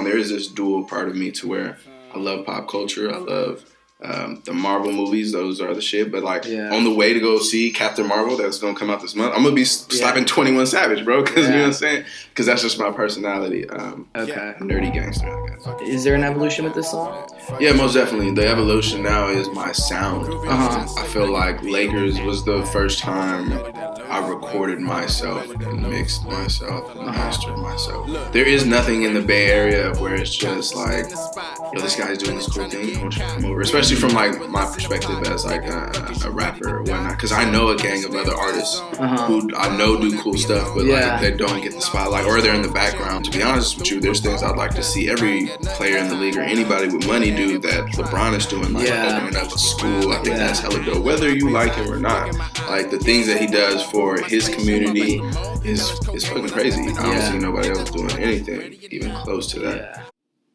There is this dual part of me to where I love pop culture. I love the Marvel movies. Those are the shit. But on the way to go see Captain Marvel that's going to come out this month, I'm going to be slapping 21 Savage, bro. Because you know what I'm saying? Because that's just my personality. Nerdy gangster, I guess. Is there an evolution with this song? Yeah, most definitely. The evolution now is my sound. I feel like Lakers was the first time I recorded myself and mixed myself and mastered myself. There is nothing in the Bay Area where it's just like, yo, this guy's doing this cool thing. I want you to come over. Especially from like my perspective as like a rapper or whatnot. Because I know a gang of other artists who I know do cool stuff, but like they don't get the spotlight or they're in the background. To be honest with you, there's things I'd like to see every player in the league or anybody with money do that LeBron is doing, like opening up a school. I think that's hella dope. Whether you like him or not, like the things that he does for his community is fucking crazy. I don't see nobody else doing anything even close to that.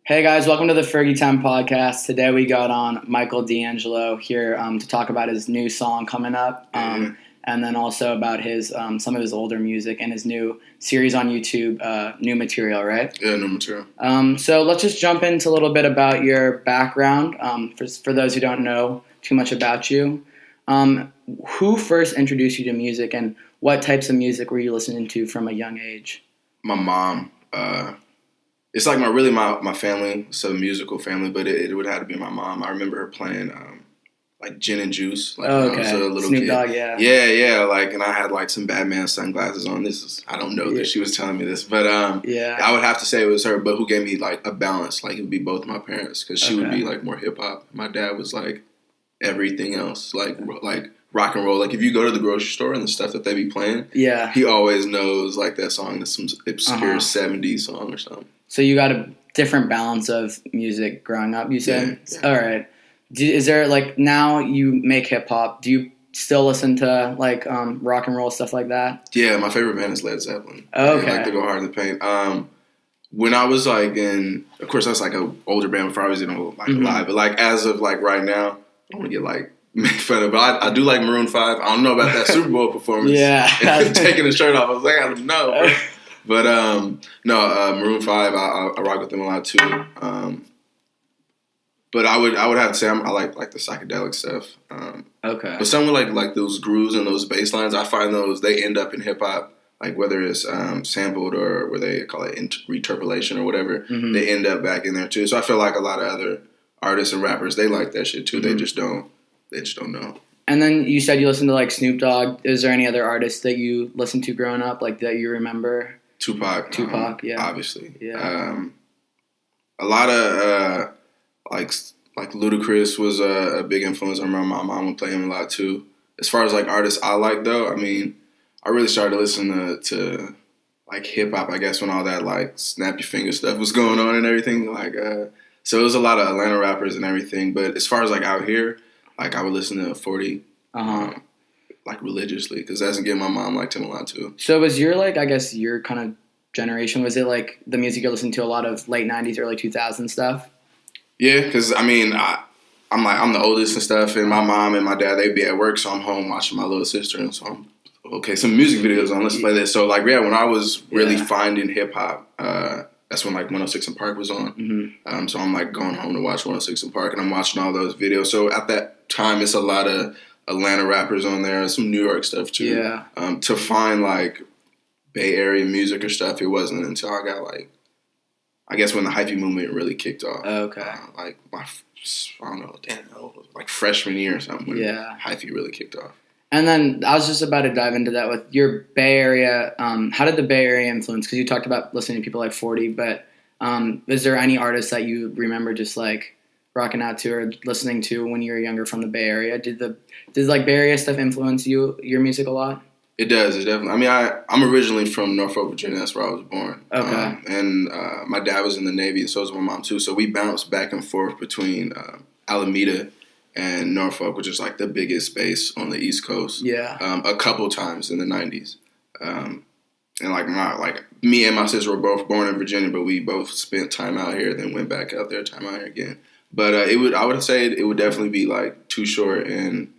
Hey guys, welcome to the Fergie Time podcast. Today we got on Michael DeAngelo here to talk about his new song coming up, and then also about his some of his older music and his new series on YouTube, New Material, right? Yeah, New Material. So let's just jump into a little bit about your background. For those who don't know too much about you, who first introduced you to music, and what types of music were you listening to from a young age? My mom. It's like my family. It's a musical family, but it would have to be my mom. I remember her playing like Gin and Juice. Like when I was a little Snoop kid. Dogg, yeah. Yeah. Like, and I had like some Batman sunglasses on. I don't know that she was telling me this, but I would have to say it was her. But who gave me like a balance? Like it would be both my parents, because she would be like more hip hop. My dad was like everything else, like rock and roll. Like if you go to the grocery store and the stuff that they be playing, he always knows like that song that's some obscure 70s song or something. So you got a different balance of music growing up, you said? Yeah. All right. Is there, like, now you make hip-hop, do you still listen to, like, rock and roll, stuff like that? Yeah, my favorite band is Led Zeppelin. Okay. I like to go hard in the paint. When I was, like, of course, that's, like, an older band before I was, alive. But, like, as of, like, right now, I don't want to get, like, made fun of, but I do like Maroon 5. I don't know about that Super Bowl performance. Taking the shirt off, I was like, I don't know, bro. But Maroon 5, I rock with them a lot too. But I would have to say I like the psychedelic stuff. But some like those grooves and those bass lines, I find those they end up in hip hop, like whether it's sampled or where they call it interpolation or whatever, they end up back in there too. So I feel like a lot of other artists and rappers, they like that shit too. They just don't know. And then you said you listened to like Snoop Dogg. Is there any other artists that you listened to growing up, like that you remember? Tupac, obviously. Yeah. A lot of like Ludacris was a big influence. I remember my mom would play him a lot too. As far as like artists I like though, I mean, I really started listening to like hip hop, I guess, when all that like snap your finger stuff was going on and everything. Like, so it was a lot of Atlanta rappers and everything. But as far as like out here, like I would listen to 40. Like religiously, because that's again my mom liked him a lot too. So was your like, I guess your kind of generation, was it like the music you're listening to a lot of late 90s, early 2000s stuff? Yeah, because I mean I'm the oldest and stuff, and my mom and my dad, they'd be at work, so I'm home watching my little sister, and so I'm okay, some music videos on, let's play this. So like when I was really finding hip hop, that's when like 106 and Park was on. So I'm like going home to watch 106 and Park, and I'm watching all those videos. So at that time, it's a lot of Atlanta rappers on there, some New York stuff too. Yeah. To find like Bay Area music or stuff, it wasn't until I got like, I guess when the hyphy movement really kicked off. Okay. Like my, like freshman year or something when hyphy really kicked off. And then I was just about to dive into that with your Bay Area. How did the Bay Area influence? Because you talked about listening to people like 40, but is there any artists that you remember just like rocking out to or listening to when you were younger from the Bay Area? Did like Bay Area stuff influence your music a lot? It does. It definitely. I mean, I'm originally from Norfolk, Virginia. That's where I was born. Okay. And my dad was in the Navy, and so was my mom too. So we bounced back and forth between Alameda and Norfolk, which is like the biggest base on the East Coast. Yeah. A couple times in the 90s. And like me and my sister were both born in Virginia, but we both spent time out here, then went back out there, time out here again. But I would say it would definitely be like Too Short and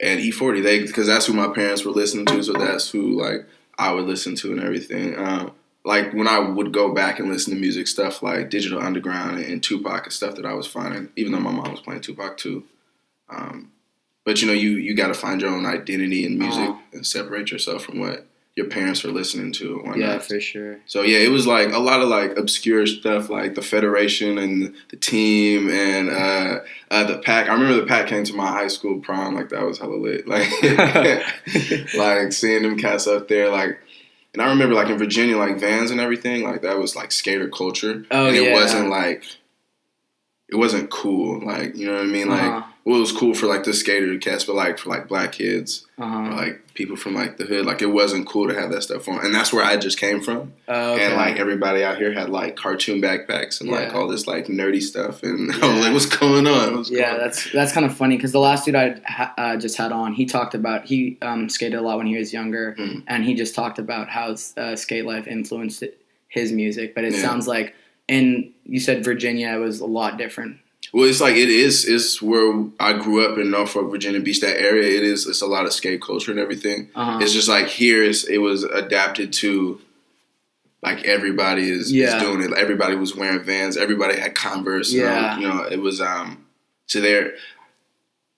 E40, because that's who my parents were listening to, so that's who like I would listen to and everything. like when I would go back and listen to music stuff like Digital Underground and Tupac and stuff that I was finding, even though my mom was playing Tupac too. But you got to find your own identity in music and separate yourself from what your parents are listening to and whatnot. Yeah, for sure. So yeah, it was like a lot of like obscure stuff like the Federation and the Team and the Pack. I remember the Pack came to my high school prom, like that was hella lit. Like like seeing them cats up there, like, and I remember like in Virginia, like Vans and everything, like that was like skater culture. Oh, and it yeah. wasn't like, it wasn't cool, like, you know what I mean? Like, well, it was cool for like the skater cats, but like for like black kids or like people from like the hood, like it wasn't cool to have that stuff on. And that's where I just came from. Okay. And like everybody out here had like cartoon backpacks and like all this like nerdy stuff. And I was like, what's going on? That's kind of funny because the last dude I just had on, he talked about, he skated a lot when he was younger, and he just talked about how skate life influenced his music. But it sounds like, and you said Virginia, it was a lot different. Well, it's like it's where I grew up in Norfolk, Virginia Beach, that area. It's a lot of skate culture and everything. It's just like here it was adapted to, like everybody is doing it. Everybody was wearing Vans. Everybody had Converse. Yeah. It was so there.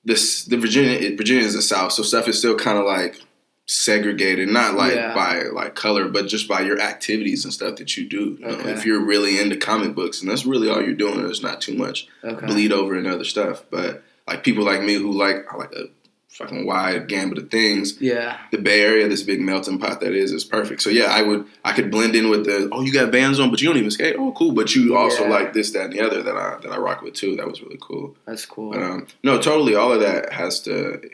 Virginia is the South, so stuff is still kind of like segregated, not like by like color, but just by your activities and stuff that you do. You know, if you're really into comic books, and that's really all you're doing, there's not too much bleed over and other stuff. But like people like me who I like a fucking wide gambit of things. Yeah, the Bay Area, this big melting pot that is perfect. So yeah, I could blend in with the you got Vans on, but you don't even skate. Oh, cool. But you also like this, that, and the other that I rock with too. That was really cool. That's cool. But no, totally. All of that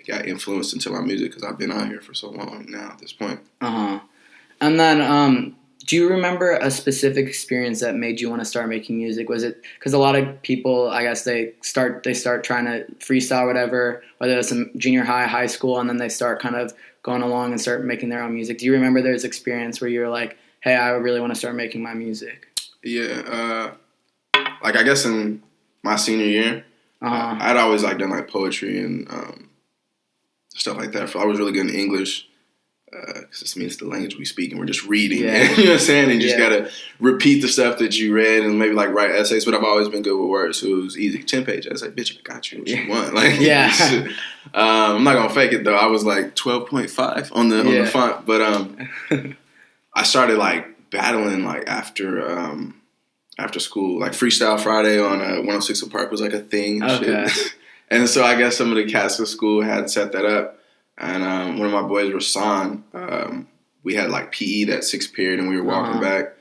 got influenced into my music because I've been out here for so long now at this point. And then do you remember a specific experience that made you want to start making music? Was it because a lot of people, I guess, they start trying to freestyle, whatever, whether it's in junior high, high school, and then they start kind of going along and start making their own music. Do you remember there's experience where you're like, hey, I really want to start making my music? Yeah, like I guess in my senior year, I'd always like done like poetry and stuff like that. I was really good in English. Because this means the language we speak and we're just reading. Yeah. You know what I'm saying? And you just got to repeat the stuff that you read and maybe like write essays. But I've always been good with words. So it was easy. 10-page essay. Bitch, I got you what you want. Like, I'm not going to fake it though. I was like 12.5 on the font. But I started like battling like after school. Like Freestyle Friday on 106 and Park was like a thing. And shit. And so I guess some of the cats at school had set that up. And one of my boys, Rasan, we had like PE that sixth period, and we were walking back,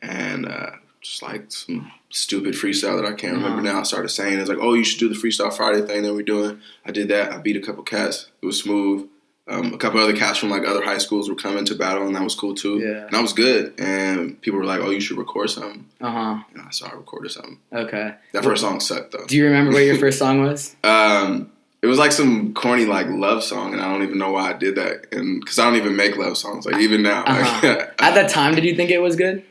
and just like some stupid freestyle that I can't remember now. I started saying, it's like, oh, you should do the Freestyle Friday thing that we're doing. I did that. I beat a couple cats. It was smooth. A couple other cats from like other high schools were coming to battle, and that was cool too. Yeah. And I was good. And people were like, oh, you should record something. And I saw I recorded something. Okay. That first song sucked though. Do you remember what your first song was? It was like some corny like love song, and I don't even know why I did that. And because I don't even make love songs, like even now. Like, at that time, did you think it was good?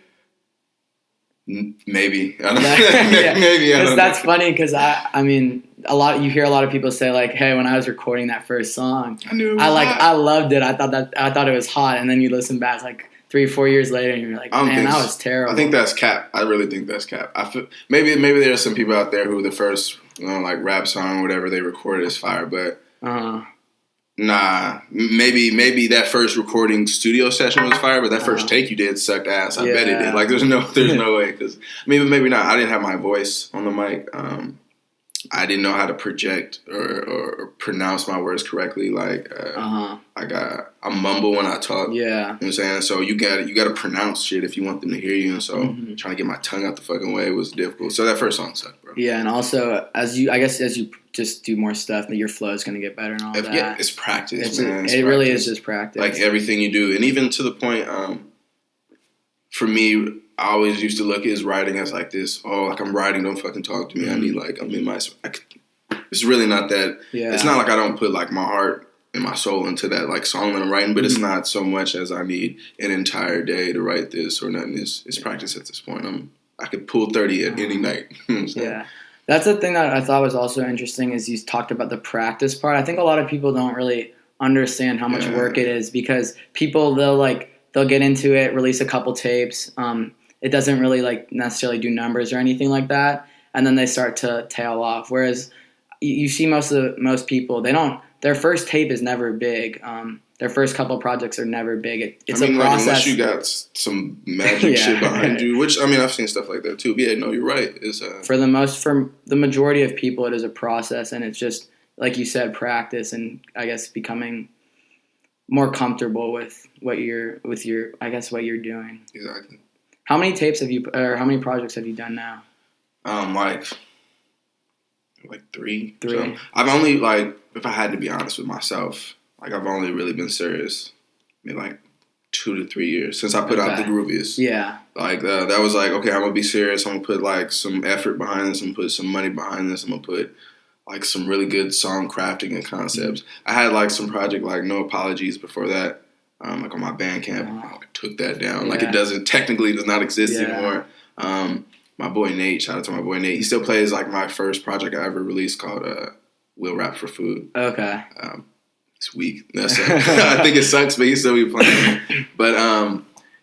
Maybe. I don't know. Maybe. I don't that's funny because I mean, you hear a lot of people say like, "Hey, when I was recording that first song, I loved it. I thought it was hot." And then you listen back like 3-4 years later, and you're like, "Man, that was terrible." I think that's cap. I really think that's cap. I feel maybe there are some people out there who the first like rap song or whatever they recorded is fire, but nah. Maybe that first recording studio session was fire, but that first take you did sucked ass. I bet it did. Like there's no way because maybe not. I didn't have my voice on the mic. I didn't know how to project or pronounce my words correctly. Like I mumble when I talk. Yeah, you know what I'm saying. So you got to pronounce shit if you want them to hear you. And so trying to get my tongue out the fucking way was difficult. So that first song sucked, bro. Yeah, and also as you just do more stuff, your flow is gonna get better and all that. Yeah, it's practice. It really is just practice. Like everything you do, and even to the point, for me, I always used to look at his writing as like this. Oh, like I'm writing, don't fucking talk to me. I need like I'm in my. It's really not that. Yeah. It's not like I don't put like my heart and my soul into that like song that I'm writing, but it's not so much as I need an entire day to write this or nothing. It's practice at this point. I could pull 30 at any night. Yeah. That's the thing that I thought was also interesting is you talked about the practice part. I think a lot of people don't really understand how much work it is because people, they'll like they'll get into it, release a couple tapes. It doesn't really like necessarily do numbers or anything like that, and then they start to tail off. Whereas you see most people, they don't. Their first tape is never big. Their first couple projects are never big. It's a process. Unless you got some magic shit behind you, which I've seen stuff like that too. Yeah, no, you're right. It's for the majority of people, it is a process, and it's just like you said, practice, and I guess becoming more comfortable with what you're doing. Exactly. How many tapes have you, or how many projects have you done now? Like three. Three. So I've only if I had to be honest with myself. I've only really been serious maybe 2 to 3 years since I put out the Grooviest. Yeah. That was okay, I'm going to be serious. I'm going to put some effort behind this. I'm going to put some money behind this. I'm going to put some really good song crafting and concepts. I had some project No Apologies before that. On my Bandcamp. I took that down. Yeah. It technically does not exist anymore. My boy Nate, shout out to my boy Nate. He still plays my first project I ever released called We'll Rap for Food. Okay. It's weak. I think it sucks, but he still be playing. But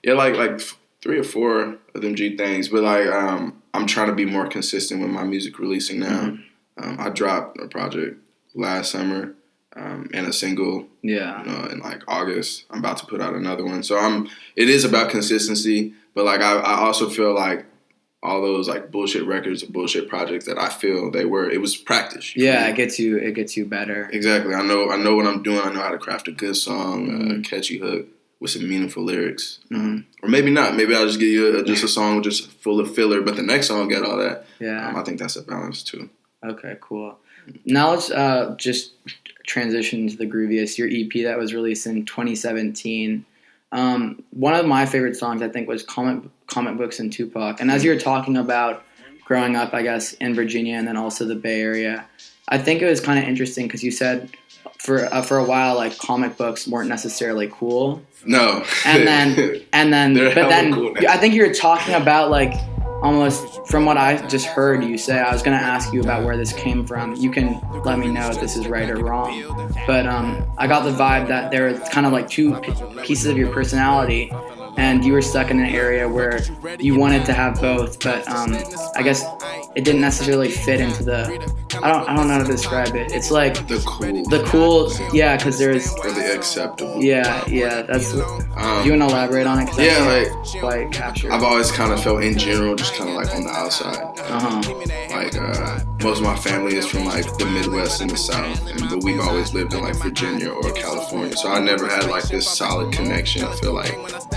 yeah, 3 or 4 of them G things. But I'm trying to be more consistent with my music releasing now. I dropped a project last summer and a single. Yeah. In August, I'm about to put out another one. So it is about consistency, but I also feel all those bullshit records and bullshit projects that I feel it was practice. Yeah, it gets you better. Exactly. I know what I'm doing. I know how to craft a good song, a catchy hook with some meaningful lyrics. Or maybe not. Maybe I'll just give you just a song just full of filler, but the next song got all that. Yeah. I think that's a balance too. Okay, cool. Now let's just transition to the Grooviest, your EP that was released in 2017. One of my favorite songs, I think, was Comic Books and Tupac. And as you were talking about growing up, I guess, in Virginia and then also the Bay Area, I think it was kind of interesting because you said for a while, comic books weren't necessarily cool. No. And then, but then cool I think you were talking about almost from what I just heard you say. I was going to ask you about where this came from. You can let me know if this is right or wrong. But I got the vibe that there were kind of two pieces of your personality, and you were stuck in an area where you wanted to have both, but I guess it didn't necessarily fit into the. I don't know how to describe it. It's the cool, yeah, because there's or the acceptable. Yeah. That's. Do you want to elaborate on it? Cause yeah, quite captured. I've always kind of felt in general, just kind of on the outside. Most of my family is from the Midwest and the South, but we've always lived in Virginia or California. So I never had this solid connection. I feel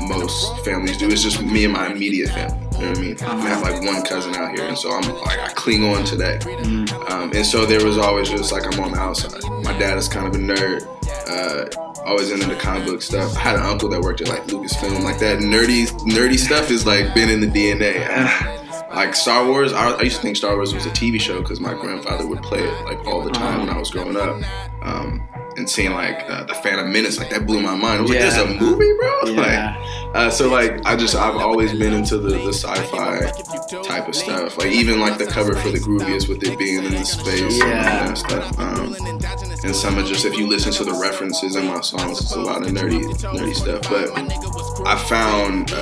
most families do. It's just me and my immediate family. You know what I mean? I have one cousin out here, and so I'm I cling on to that. And so there was always just I'm on the outside. My dad is kind of a nerd. Always into the comic book stuff. I had an uncle that worked at Lucasfilm. That nerdy stuff is been in the DNA. Star Wars, I used to think Star Wars was a TV show because my grandfather would play it all the time when I was growing up. And seeing the Phantom Menace, that blew my mind. I was there's a movie, bro. Yeah. I've always been into the sci-fi type of stuff. Even the cover for the Grooviest with it being in the space and all that stuff. And some of just if you listen to the references in my songs, it's a lot of nerdy stuff. But I found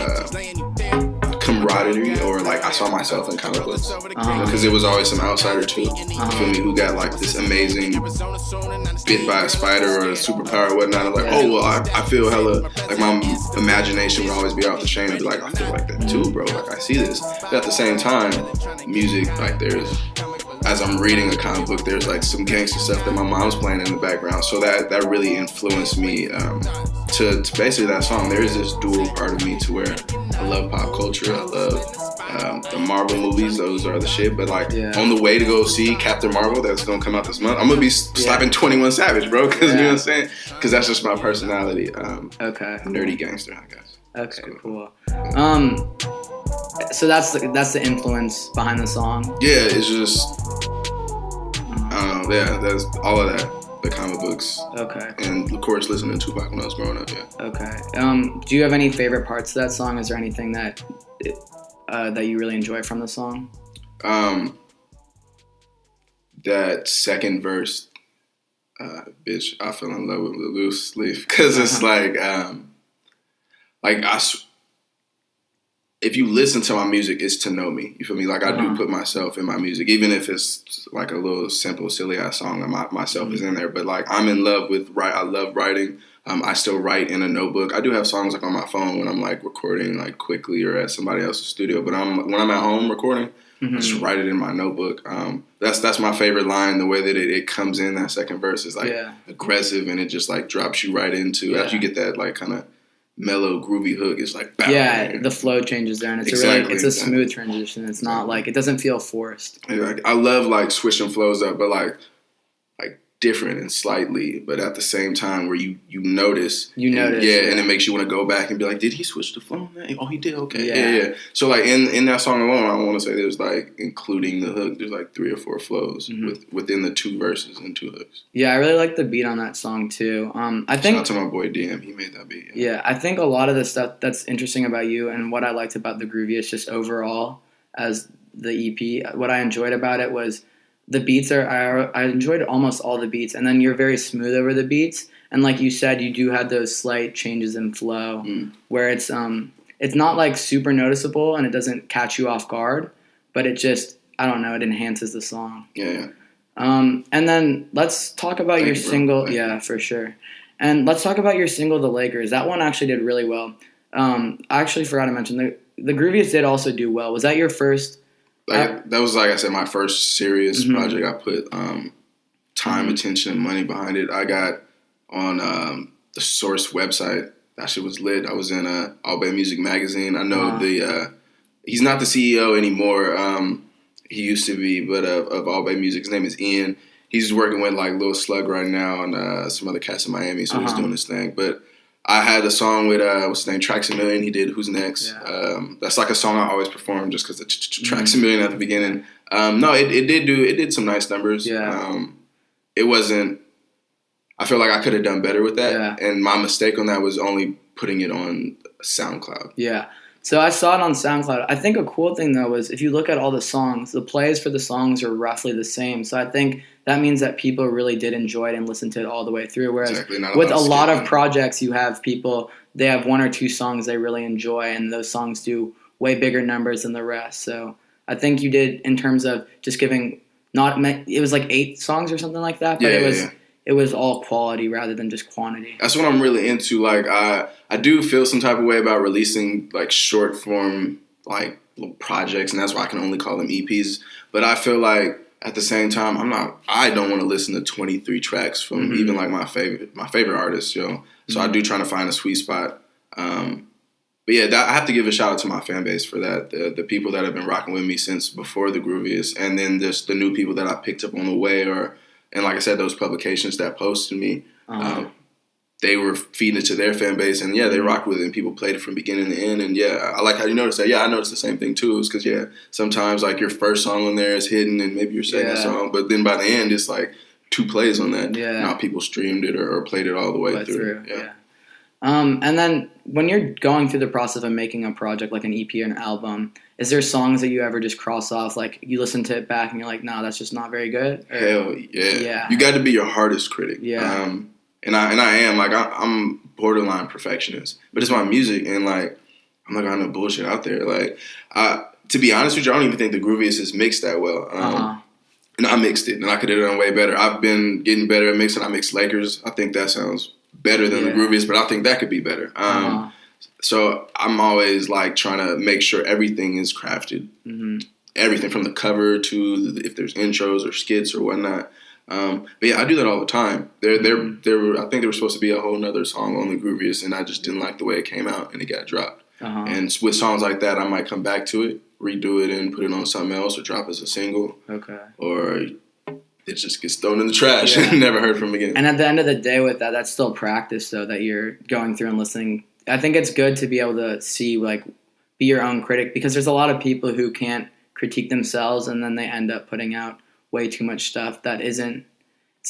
camaraderie, or I saw myself in comic books because it was always some outsider too. For me, who got this amazing bit by a spider or a superpower or whatnot. I'm oh well, I feel hella my imagination would always be off the chain and be I feel like that too, bro. I see this. But at the same time, music there's. As I'm reading a comic book, there's some gangster stuff that my mom's playing in the background. So that really influenced me to basically that song. There is this dual part of me to where I love pop culture. I love the Marvel movies. Those are the shit. But on the way to go see Captain Marvel, that's going to come out this month, I'm going to be slapping 21 Savage, bro. Because you know what I'm saying? Because that's just my personality. Okay. Nerdy gangster, I guess. Okay, cool. So that's the influence behind the song. Yeah, it's just that's all of that. The comic books. Okay. And of course, listening to Tupac when I was growing up. Yeah. Okay. Do you have any favorite parts of that song? Is there anything that you really enjoy from the song? That second verse, bitch, I fell in love with the loose leaf, because it's like if you listen to my music, it's to know me. You feel me? Like I do put myself in my music, even if it's like a little simple, silly ass song, and myself is in there. But like I'm in love with I love writing. I still write in a notebook. I do have songs like on my phone when I'm like recording like quickly or at somebody else's studio. But when I'm at home recording, I just write it in my notebook. That's my favorite line. The way that it comes in, that second verse is like aggressive, and it just like drops you right into after you get that like kind of mellow, groovy hook. It's like the flow changes there, and it's a smooth transition. It's not like it doesn't feel forced. I love like switching flows up, but like different and slightly, but at the same time where you notice. And it makes you want to go back and be like, did he switch the flow? Oh, he did. Okay, yeah. So like in that song alone, I want to say there's like, including the hook, there's like 3 or 4 flows within the 2 verses and 2 hooks. Yeah, I really like the beat on that song too. I think shout out to my boy DM, he made that beat. Yeah, I think a lot of the stuff that's interesting about you and what I liked about the Grooviest just overall as the EP, what I enjoyed about it was the beats I enjoyed almost all the beats, and then you're very smooth over the beats, and like you said, you do have those slight changes in flow where it's not like super noticeable and it doesn't catch you off guard, but it just, I don't know, it enhances the song. Yeah. And then let's talk about your single. Yeah, for sure. And let's talk about your single, The Lakers. That one actually did really well. I actually forgot to mention the Grooviest did also do well. Was that your first? That was, like I said, my first serious project. I put time, attention, and money behind it. I got on the Source website. That shit was lit. I was in All Bay Music Magazine. I know he's not the CEO anymore. He used to be, but of All Bay Music. His name is Ian. He's working with like Lil Slug right now and some other cats in Miami, so he's doing his thing. But I had a song with what's his name, Tracks a Million. He did Who's Next. Yeah. That's like a song I always perform just because the Tracks a Million at the beginning. No, it did some nice numbers. Yeah. It wasn't. I feel like I could have done better with that, and my mistake on that was only putting it on SoundCloud. Yeah. So I saw it on SoundCloud. I think a cool thing, though, was if you look at all the songs, the plays for the songs are roughly the same. So I think that means that people really did enjoy it and listen to it all the way through. Whereas with a lot of projects, you have people, they have 1 or 2 songs they really enjoy, and those songs do way bigger numbers than the rest. So I think you did in terms of just giving, it was like 8 songs or something like that, but it was all quality rather than just quantity. That's what I'm really into. Like I do feel some type of way about releasing like short form like little projects, and that's why I can only call them EPs. But I feel like at the same time, I don't want to listen to 23 tracks from even like my favorite artists, yo. So I do try to find a sweet spot. But yeah, I have to give a shout out to my fan base for that. The people that have been rocking with me since before the Grooviest, and then just the new people that I picked up on the way, and like I said, those publications that posted me, they were feeding it to their fan base, and they rocked with it, and people played it from beginning to end. And I like how you noticed that. Yeah, I noticed the same thing too. Is because sometimes like your first song on there is hidden, and maybe your second song, but then by the end it's like 2 plays on that. Yeah, now people streamed it or played it all the way through. Yeah. And then when you're going through the process of making a project like an EP or an album, is there songs that you ever just cross off? Like you listen to it back and you're like, no, that's just not very good? Or, hell yeah. You got to be your hardest critic. Yeah. And I am. Like I'm borderline perfectionist. But it's my music, and like I'm not gonna have no bullshit out there. Like to be honest with you, I don't even think the Grooviest is mixed that well. And I mixed it, and I could have done way better. I've been getting better at mixing. I mixed Lakers. I think that sounds better than the Grooviest, but I think that could be better. So I'm always like trying to make sure everything is crafted. Everything from the cover to if there's intros or skits or whatnot. But yeah, I do that all the time. I think there was supposed to be a whole nother song on the Grooviest, and I just didn't like the way it came out, and it got dropped. And with songs like that, I might come back to it, redo it, and put it on something else, or drop as a single. Okay. Or it just gets thrown in the trash and never heard from again. And at the end of the day with that, that's still practice, though, that you're going through and listening. I think it's good to be able to see, like, be your own critic, because there's a lot of people who can't critique themselves, and then they end up putting out way too much stuff that it's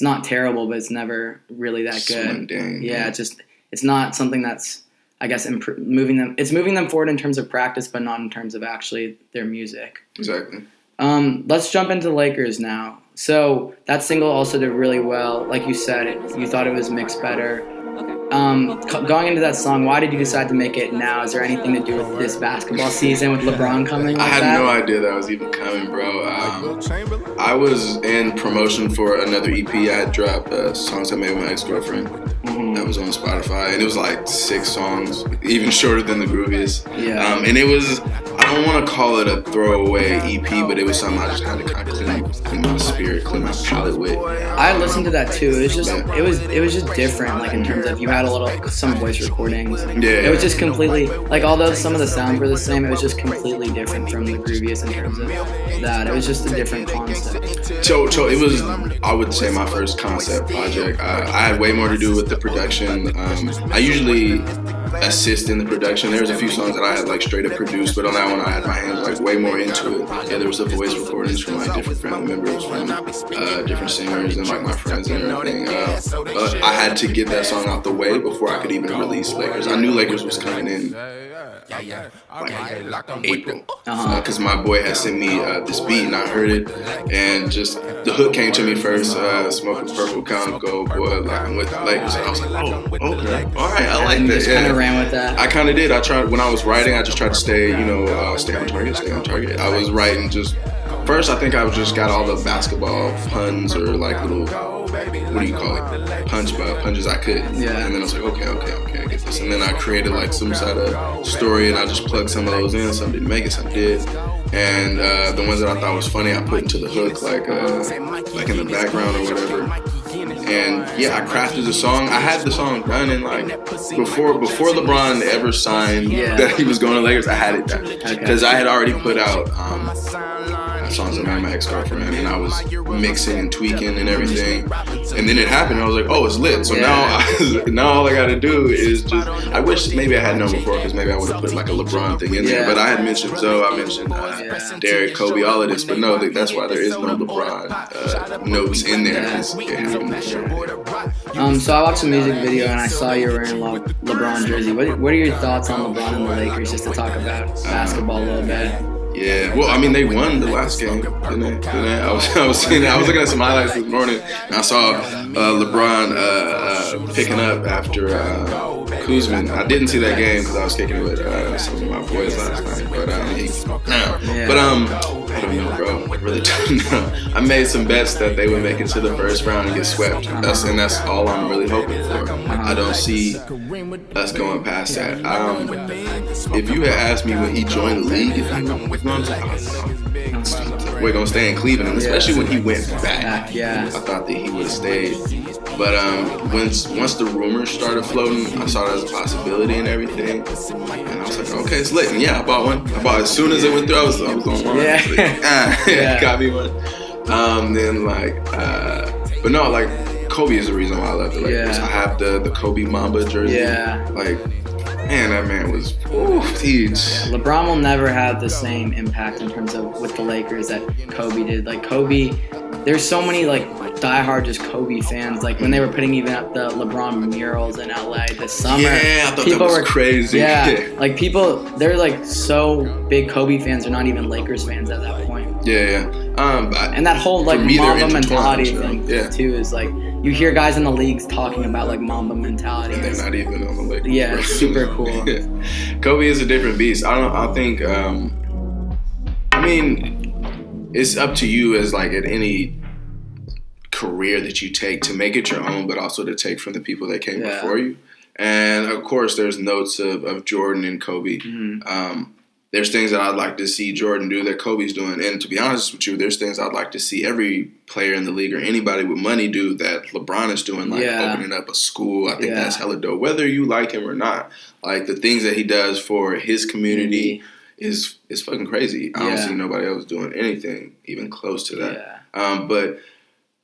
not terrible, but it's never really that good. Mundane, it's not something that's, I guess, moving them forward in terms of practice, but not in terms of actually their music. Exactly. Let's jump into Lakers now. So that single also did really well. Like you said, you thought it was mixed better. Going into that song, why did you decide to make it now? Is there anything to do with this basketball season with LeBron coming? I had no idea that was even coming, bro. I was in promotion for another EP. I had dropped songs I made with my ex-girlfriend. That was on Spotify, and it was like 6 songs, even shorter than the Grooviest. Yeah. And it was, I don't want to call it a throwaway EP, but it was something I just had to kind of clean my spirit, clean my palate with. I listened to that too. It was just, it was just different, like in terms of you had some voice recordings. Yeah. It was just completely, like although some of the sounds were the same, it was just completely different from the Grooviest in terms of that. It was just a different concept. So it was, I would say, my first concept project. I had way more to do with the production. I usually assist in the production. There was a few songs that I had like straight up produced, but on that one I had my hands like way more into it. Yeah, there was the voice recordings from like different family members, from different singers and like my friends and everything. But I had to get that song out the way before I could even release Lakers. I knew Lakers was coming in like April, because my boy had sent me this beat and I heard it, and just the hook came to me first. Smoking Purple, Count Gold, boy, like I'm with the Lakers. And I was like, oh, okay, all right, I like that. Just kind of ran with that. I kind of did. I tried when I was writing. I just tried to stay on target. I was writing just. First, I think I just got all the basketball puns or like little, what do you call it, punches I could. Yeah. And then I was like, okay, I get this. And then I created like some sort of story, and I just plugged some of those in. Some didn't make it, some did. And the ones that I thought was funny, I put into the hook, like in the background or whatever. And yeah, I crafted the song. I had the song done in like before LeBron ever signed that he was going to Lakers. I had it done because I had already put out songs that made my ex-girlfriend, and I was mixing and tweaking and everything. And then it happened. And I was like, oh, it's lit. So now all I got to do is just. I wish maybe I had known before, because maybe I would have put like a LeBron thing in there. But I had mentioned Zoe, I mentioned Derek, Kobe, all of this. But no, that's why there is no LeBron notes in there. It happened. So I watched the music video and I saw you were wearing a LeBron jersey. What are your thoughts on LeBron and the Lakers, just to talk about basketball a little bit? Yeah, well, I mean, they won the last game, didn't they? I was looking at some highlights this morning, and I saw LeBron picking up after Kuzman. I didn't see that game because I was kicking it with some of my boys last night, but I don't know, bro. I really don't know. I made some bets that they would make it to the first round and get swept. That's all I'm really hoping for. I don't see us going past that. If you had asked me when he joined the league, we're gonna stay in Cleveland, and especially when he went back. I thought that he would have stayed. But once the rumors started floating, I saw it as a possibility and everything, and I was like, okay, it's lit. And yeah, I bought one. As soon as it went through, I was on one. Got me one. But no, like Kobe is the reason why I love the Lakers. I have the Kobe Mamba jersey. Like, man, that man was huge. LeBron will never have the same impact in terms of with the Lakers that Kobe did. Like Kobe, there's so many like diehard just Kobe fans. Like when they were putting even up the LeBron murals in LA this summer. Yeah, I thought people that was crazy. Yeah, like people, they're like so big Kobe fans. They're not even Lakers fans at that point. Yeah. And that whole like Mamba mentality thing too is like. You hear guys in the leagues talking about like Mamba mentality. And they're not even on the Lakers. Yeah, it's super cool. Kobe is a different beast. I think. I mean, it's up to you as like at any career that you take to make it your own, but also to take from the people that came before you. And of course, there's notes of Jordan and Kobe. There's things that I'd like to see Jordan do that Kobe's doing. And to be honest with you, there's things I'd like to see every player in the league or anybody with money do that LeBron is doing, like opening up a school. I think that's hella dope. Whether you like him or not, like the things that he does for his community is fucking crazy. I don't see nobody else doing anything even close to that. But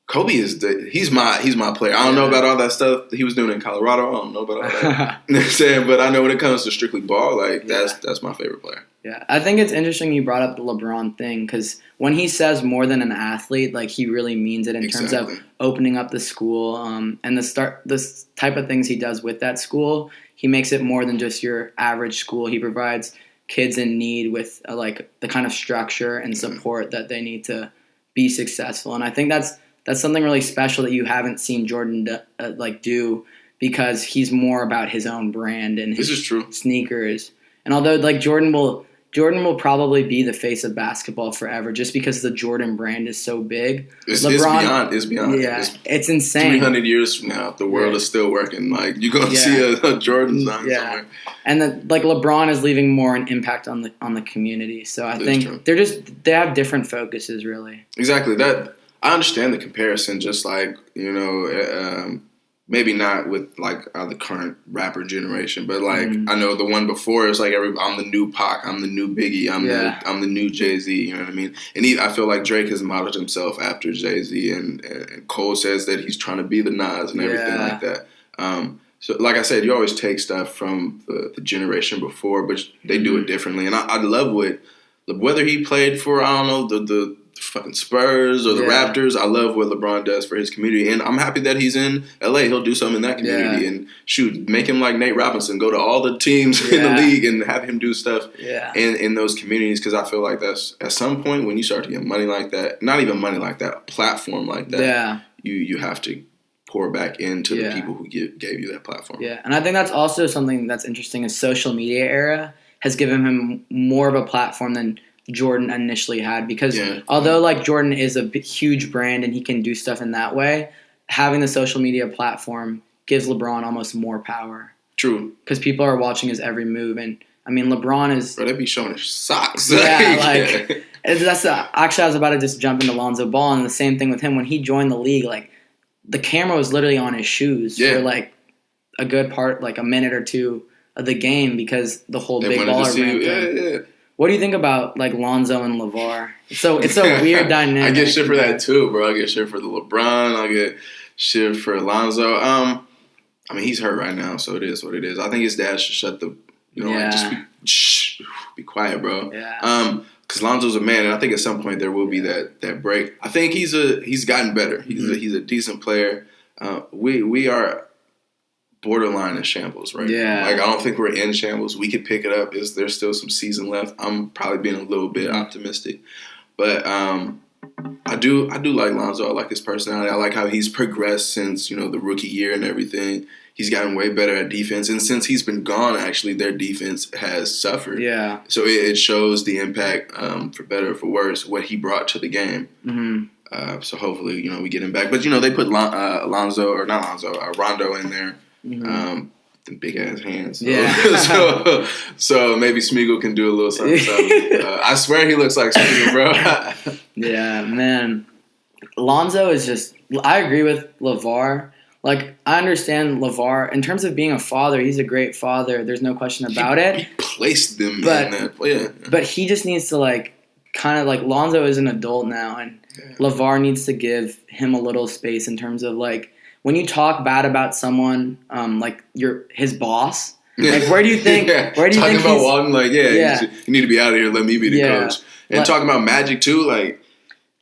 Kobe he's my player. I don't know about all that stuff he was doing in Colorado. I don't know about all that. You know what I'm saying? But I know when it comes to strictly ball, like that's my favorite player. Yeah, I think it's interesting you brought up the LeBron thing, because when he says more than an athlete, like he really means it in terms of opening up the school and this type of things he does with that school. He makes it more than just your average school. He provides kids in need with like the kind of structure and support that they need to be successful. And I think that's something really special that you haven't seen Jordan do because he's more about his own brand and This his is true. sneakers. And although like Jordan will probably be the face of basketball forever just because the Jordan brand is so big. It's beyond. Yeah, it's insane. 300 years from now, the world is still working. Like, you're going to see a Jordan sign somewhere. And like LeBron is leaving more an impact on the community. So I think they have different focuses, really. Exactly. That I understand the comparison, just like, maybe not with like the current rapper generation, but like I know the one before is like I'm the new Pac, I'm the new Biggie, I'm the new Jay-Z. You know what I mean? And I feel like Drake has modeled himself after Jay-Z, and Cole says that he's trying to be the Nas and everything like that. So like I said, you always take stuff from the generation before, but they do it differently. And I love whether he played for the fucking Spurs or the Raptors. I love what LeBron does for his community, and I'm happy that he's in LA. He'll do something in that community and make him like Nate Robinson, go to all the teams in the league and have him do stuff in those communities, because I feel like that's at some point when you start to get money like that, not even money like that, a platform like that, you have to pour back into the people who gave you that platform. Yeah, and I think that's also something that's interesting. Is social media era has given him more of a platform than Jordan initially had, because although like Jordan is a huge brand and he can do stuff in that way, having the social media platform gives LeBron almost more power. True. Because people are watching his every move, and I mean LeBron is. Bro, they be showing his socks. Actually I was about to just jump into Lonzo Ball, and the same thing with him when he joined the league. Like the camera was literally on his shoes for like a good part, like a minute or two of the game, because the whole big baller brand thing. What do you think about like Lonzo and LeVar? So it's a weird dynamic. I get shit for that too, bro. I get shit for the LeBron. I get shit for Lonzo. I mean, he's hurt right now, so it is what it is. I think his dad should shut the, just be quiet, bro. Yeah. Because Lonzo's a man, and I think at some point there will be that break. I think he's gotten better. He's a decent player. We are borderline in shambles right now. Like, I don't think we're in shambles. We could pick it up. There's still some season left. I'm probably being a little bit optimistic. But I do like Lonzo. I like his personality. I like how he's progressed since, the rookie year and everything. He's gotten way better at defense. And since he's been gone, actually, their defense has suffered. Yeah. So it shows the impact, for better or for worse, what he brought to the game. Mm-hmm. So hopefully, we get him back. But, they put Rondo in there. Mm-hmm. The big ass hands. So maybe Smeagol can do a little something. I swear he looks like Smeagol, bro. Yeah, man. Lonzo is just. I agree with LeVar. Like, I understand LeVar in terms of being a father. He's a great father. There's no question about it. He placed them in that. Yeah. But he just needs to Lonzo is an adult now, and LeVar needs to give him a little space in terms of like. When you talk bad about someone, like his boss, like where do you think? Where do you talking think about Walton? Like, you need to be out of here. Let me be the coach. And talking about Magic too, like.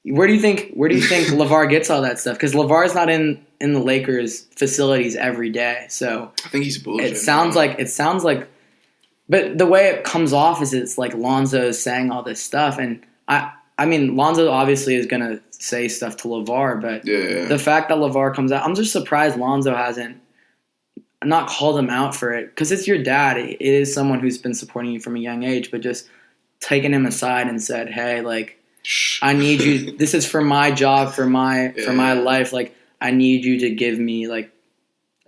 Where do you think LeVar gets all that stuff? Because LeVar's not in the Lakers facilities every day, so I think he's bullshit. It sounds like, but the way it comes off is it's like Lonzo is saying all this stuff, and I mean Lonzo obviously is gonna say stuff to LeVar, but the fact that LeVar comes out, I'm just surprised Lonzo hasn't not called him out for it, because it's your dad. It is someone who's been supporting you from a young age, but just taking him aside and said, hey, like, I need you. This is for my job, for my life. Like, I need you to give me, like,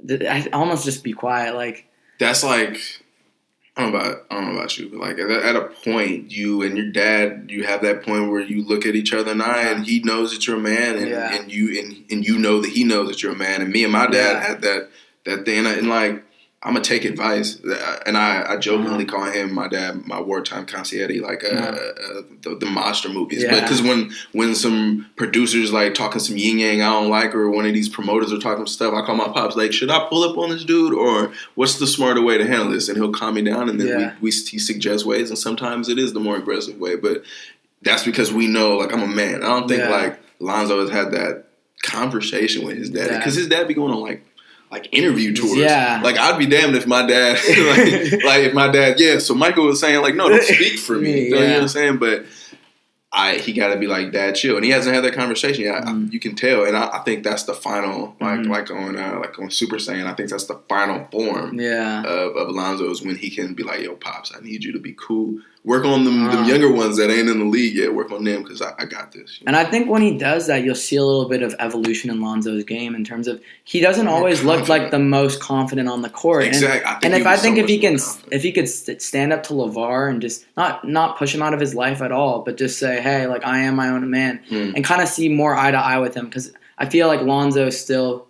I almost just be quiet. Like, that's like, I don't know about you, but like at a point, you and your dad, you have that point where you look at each other in the eye, and he knows that you're a man, and you know that he knows that you're a man. And me and my dad had that thing, and like, I'm gonna take advice, and I jokingly call him my dad, my wartime concierge, like the monster movies. But because when some producers like talking some yin yang I don't like, or one of these promoters are talking stuff, I call my pops like, should I pull up on this dude, or what's the smarter way to handle this? And he'll calm me down, and then he suggests ways, and sometimes it is the more aggressive way. But that's because we know, like, I'm a man. I don't think like Lonzo has had that conversation with his daddy, because his dad be going on like interview tours. Yeah. Like, I'd be damned if my dad, like if my dad, so Michael was saying, like, no, don't speak for me. You know what I'm saying? But he got to be like, Dad, chill, and he hasn't had that conversation yet. You can tell, and I think that's the final, like on Super Saiyan. I think that's the final form, of Alonzo is when he can be like, Yo, Pops, I need you to be cool. Work on them younger ones that ain't in the league yet. Work on them because I got this. And I think when he does that, you'll see a little bit of evolution in Lonzo's game in terms of he doesn't always look like the most confident on the court. Exactly. And if he could stand up to LeVar and just not push him out of his life at all, but just say, hey, like I am my own man, and kind of see more eye to eye with him, because I feel like Lonzo still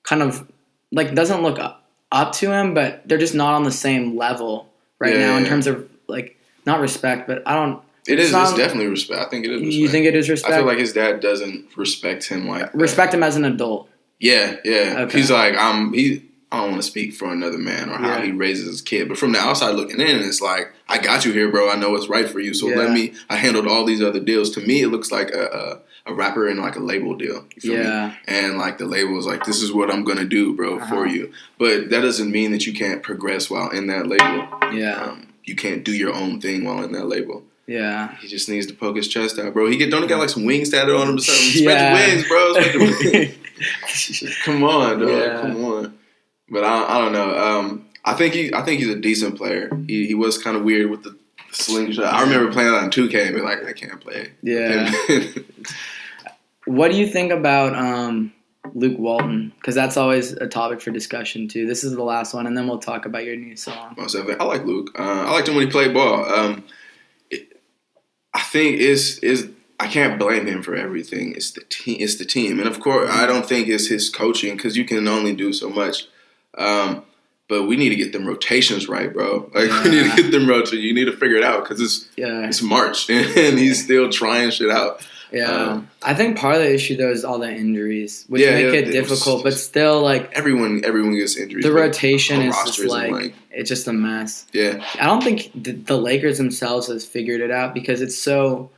kind of like doesn't look up to him, but they're just not on the same level now in terms of like. Not respect, but I don't. It's definitely respect. I think it is respect. You think it is respect? I feel like his dad doesn't respect him like that. Respect him as an adult. Yeah. Okay. He's like, I don't want to speak for another man or how he raises his kid. But from the outside looking in, it's like, I got you here, bro. I know what's right for you. So I handled all these other deals. To me, it looks like a rapper in like a label deal. You feel me? And like the label is like, this is what I'm going to do, bro, for you. But that doesn't mean that you can't progress while in that label. Yeah. You can't do your own thing while in that label. Yeah. He just needs to poke his chest out, bro. Don't he got like some wings tatted on him or something? Spread your wings, bro. Spread your wings. Come on, dog. Yeah. Come on. But I don't know. I think he's a decent player. He was kind of weird with the slingshot. I remember playing that on 2K and be like, I can't play. Yeah. What do you think about Luke Walton? Because that's always a topic for discussion too. This is the last one, and then we'll talk about your new song. I like Luke. I liked him when he played ball. I think I can't blame him for everything. It's the team, and of course, I don't think it's his coaching because you can only do so much. But we need to get them rotations right, bro. Like we need to get them rotations. You need to figure it out because it's March and he's still trying shit out. Yeah, I think part of the issue though is all the injuries, which make it difficult. But still, like everyone gets injuries. The rotation is just like it's just a mess. Yeah, I don't think the Lakers themselves has figured it out because they're so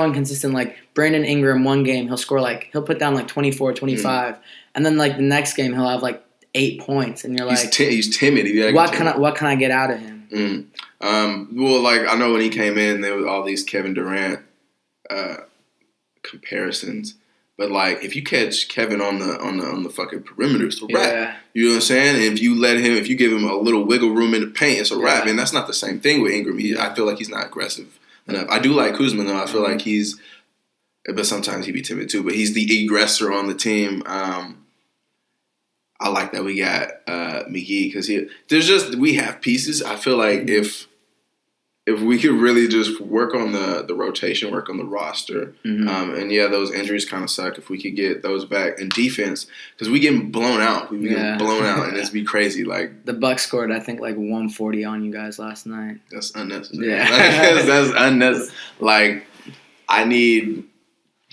inconsistent. Like Brandon Ingram, one game he'll put down like 24, 25, and then like the next game he'll have like 8 points, and you're like he's timid. What can I get out of him? Well, like I know when he came in, there was all these Kevin Durant comparisons, but like if you catch Kevin on the fucking perimeter, it's a wrap. You know what I'm saying? And if you give him a little wiggle room in the paint, it's a wrap. And that's not the same thing with Ingram. I feel like he's not aggressive enough. I do like Kuzma though. I feel like but sometimes he be timid too. But he's the aggressor on the team. I like that we got McGee because we have pieces. I feel like if we could really just work on the rotation, work on the roster, and those injuries kind of suck. If we could get those back and defense, because we getting blown out, and it's be crazy. Like the Bucks scored, I think, like 140 on you guys last night. That's unnecessary. Yeah, that's unnecessary. Like I need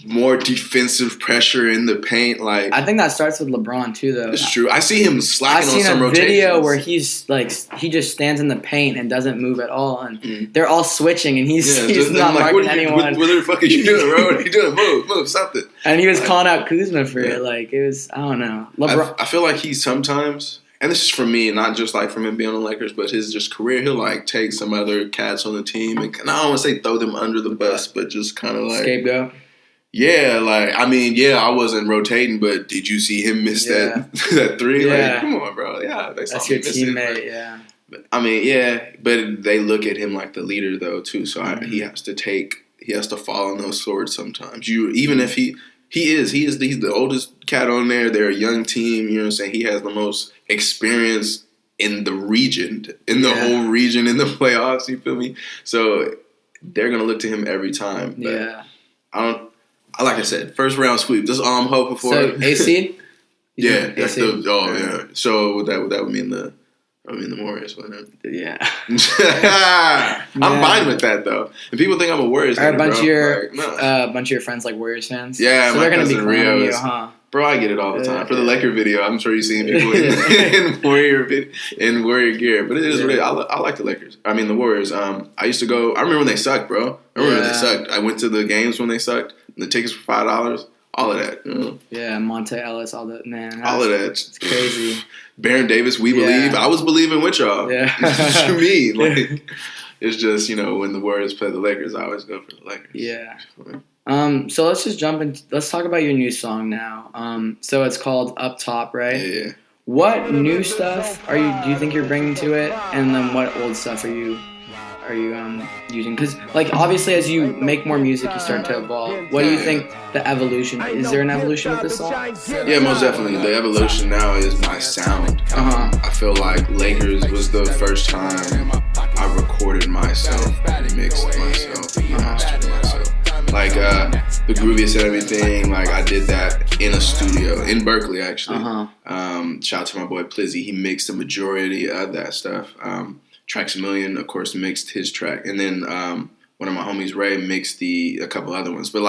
more defensive pressure in the paint. Like I think that starts with LeBron too, though. It's true. I see him slacking on some rotations. I've seen a video where he's like he just stands in the paint and doesn't move at all, and they're all switching, and he's not marking anyone. What the fuck are you doing, bro? What are you doing? Move, something. And he was calling out Kuzma for it. Like it was, I don't know. LeBron. I feel like he sometimes, and this is for me, not just like from him being on the Lakers, but his just career. He'll like take some other cats on the team, and I don't want to say throw them under the bus, but just kind of like scapegoat. Yeah, like I mean, I wasn't rotating, but did you see him miss that three? Yeah. Like, come on, bro. Yeah, that's your teammate. Yeah, but, I mean, but they look at him like the leader though too. So he has to fall on those swords sometimes. Even if he's the oldest cat on there. They're a young team. You know what I'm saying? He has the most experience in the region, whole region in the playoffs. You feel me? So they're gonna look to him every time. But like I said, first round sweep. That's all I'm hoping for. So AC? Yeah. So that would mean the Warriors, wouldn't it? Yeah. I'm fine with that though. And people think I'm a Warriors fan. Are a bunch of your friends like Warriors fans? Yeah, so they're gonna be clowning you, huh? Bro, I get it all the time. For the Laker video, I'm sure you've seen people in Warrior gear. But it is really, I like the Lakers. I mean, the Warriors. I used to go. I remember when they sucked, bro. I remember when they sucked. I went to the games when they sucked. The tickets for $5. All of that. You know? Yeah, Monte Ellis, all that. Man, all of that. It's crazy. Baron Davis, we believe. I was believing with y'all. Yeah. For me, like, It's just, when the Warriors play the Lakers, I always go for the Lakers. Yeah. So let's just jump in. Let's talk about your new song now. So it's called Up Top, right? Yeah. What new stuff do you think you're bringing to it, and then what old stuff are you using? Because obviously as you make more music, you start to evolve. What do you think the evolution is? There an evolution with this song? Yeah, most definitely. The evolution now is my sound. I feel like Lakers was the first time I recorded myself, mixed myself, and mastered myself. The grooviest and everything, I did that in a studio in Berkeley, actually. Shout out to my boy Plizzy. He mixed the majority of that stuff. Tracks a Million, of course, mixed his track, and then one of my homies, Ray, mixed a couple other ones. But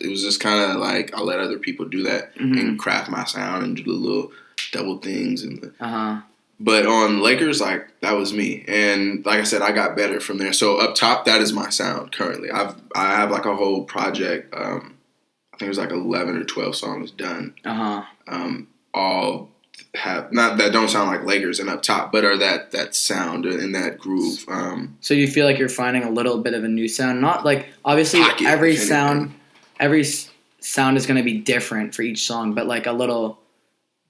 it was just kind of I let other people do that and craft my sound and do the little double things and. But on Lakers, that was me, and like I said, I got better from there. So Up Top, that is my sound currently. I have a whole project. I think it was 11 or 12 songs done. All have not that don't sound like Lakers and Up Top, but are that sound and that groove. So you feel like you're finding a little bit of a new sound, not obviously pocket, every sound is going to be different for each song, but a little.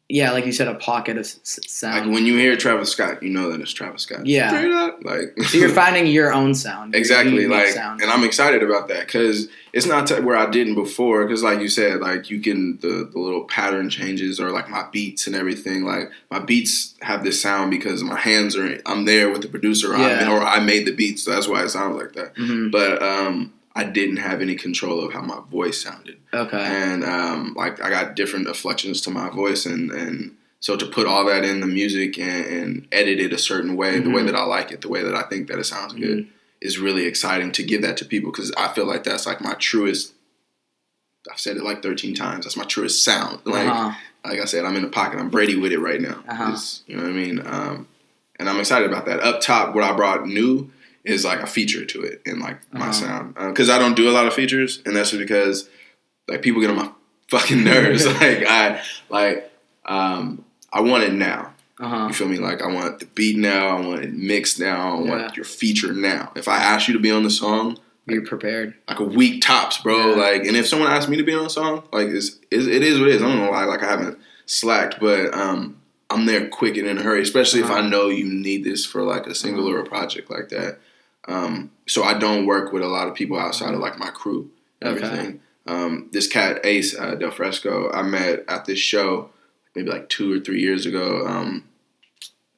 Yeah, like you said, a pocket of sound. When you hear Travis Scott, you know that it's Travis Scott. Yeah. Straight up. So you're finding your own sound. Exactly. And I'm excited about that because it's not where I didn't before. Because like you said, you can, the little pattern changes or my beats and everything. My beats have this sound because my hands I'm there with the producer or I made the beats. So that's why it sounds like that. But, I didn't have any control of how my voice sounded. Okay. And I got different inflections to my voice, and so to put all that in the music and edit it a certain way, the way that I like it, the way that I think that it sounds good, is really exciting to give that to people because I feel like that's my truest. I've said it 13 times. That's my truest sound. Like I said, I'm in the pocket. I'm Brady with it right now. You know what I mean? And I'm excited about that. Up Top, what I brought new is a feature to it in my sound because I don't do a lot of features, and that's just because people get on my fucking nerves. I want it now. You feel me? I want the beat now. I want it mixed now. I want your feature now. If I ask you to be on the song, you're prepared. A week tops, bro. And if someone asks me to be on a song, it is what it is. I don't know why. I haven't slacked, but I'm there quick and in a hurry, especially if I know you need this for a single or a project like that. So I don't work with a lot of people outside of my crew and everything. This cat Ace Del Fresco, I met at this show maybe 2 or 3 years ago